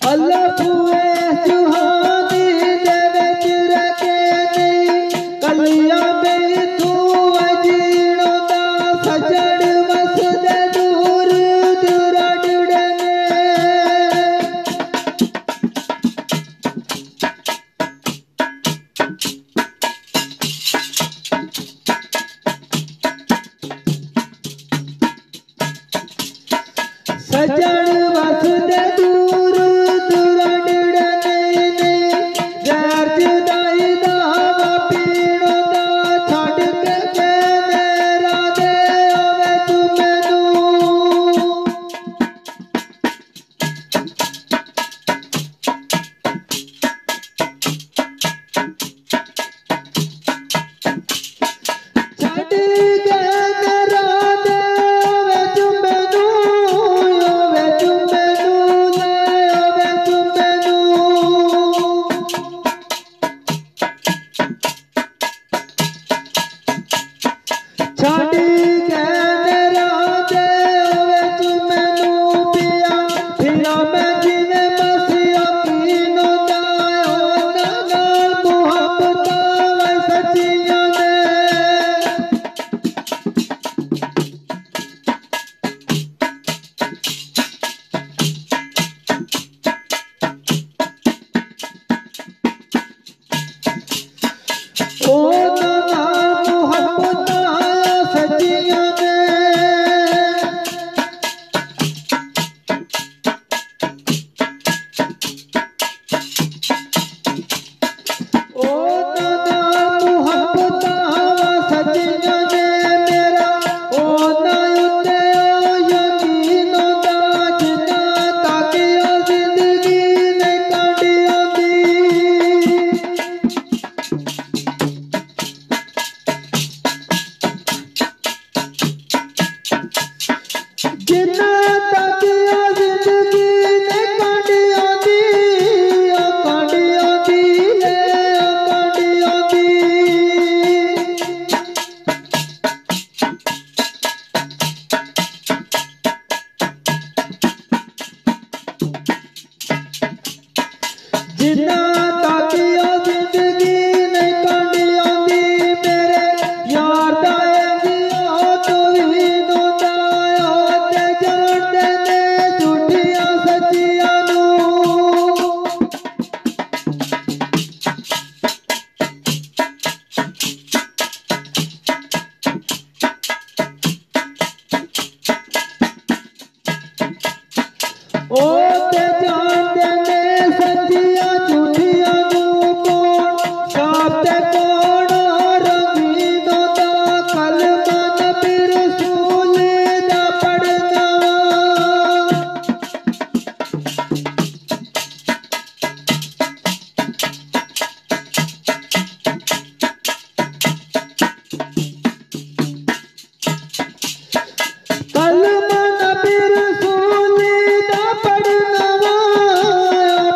अल्लाह हुए सुहानी दे विच रखे नहीं कलिया में तू अजीणों दा सजड़ वसदे दूर दुरड़ने सजड़ वसदे दूर दुरड़ने गैर जुदाई दा पीणों दा छड़ के मेरा दे आवे तू मैनू छड़ के मेरा दे आवे तू मैनू छाड़ी के मेरा दे आवे तू मैनू पिया फिरा मैं जिने मसिया कीनो दा ना मुहब्बत वे सच्चियां ने ओ ना मुहब्बत सच्चियां ने ओ ना मुहब्बत सच्चियां ने मेरा ओ ना उते यकीनों दा जिन्ना ताकिया जिंदगी ने काटिया दी जिन्ना ताकिया जिंदगी ने काटिया दी काटिया दी काटिया दी जिन्ना ताकिया जिंदगी ने काटिया दी मेरे यार दा जिया तो ही नोंदा ते जानदे ने झूठियां सच्चियां नू ओ ते जानदे ने सच्चियां झूठियां नू कौन साफ ते कौन रंगीनों दा कलमा नबी रसूल दा पढ़ना कलमा नबी रसूल दा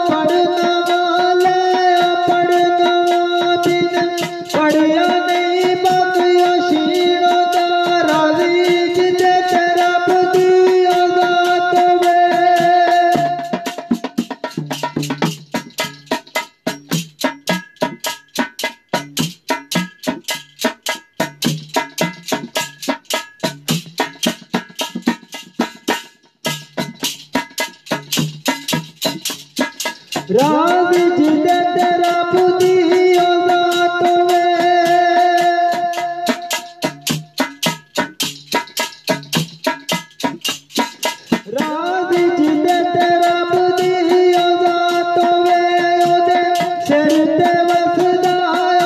पढ़ना ले पढ़ना बिन पढ़िया नहीं बाकिया शीणों दा राजी जिते तेरा बुद्धि आजाद वे राजी जिते तेरा बुद्धि आजाद वे राजी जिते तेरा बुद्धि आजाद वे ओदे सिर ते वसदा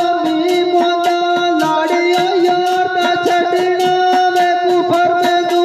अमी मोदा लाड़िया यार दा छड़ना वे कुफर में तू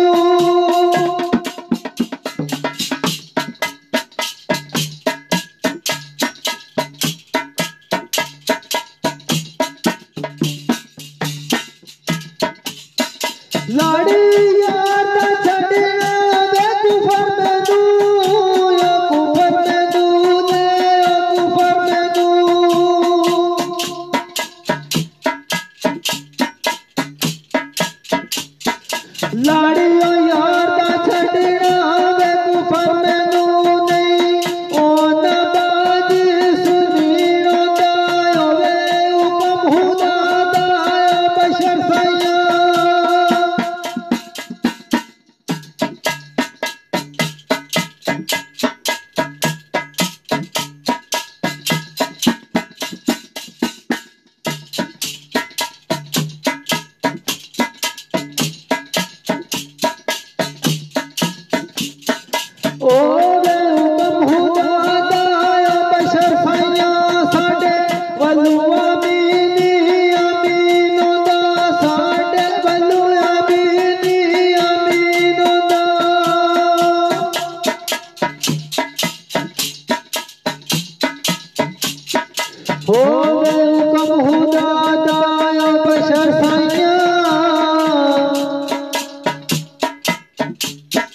वे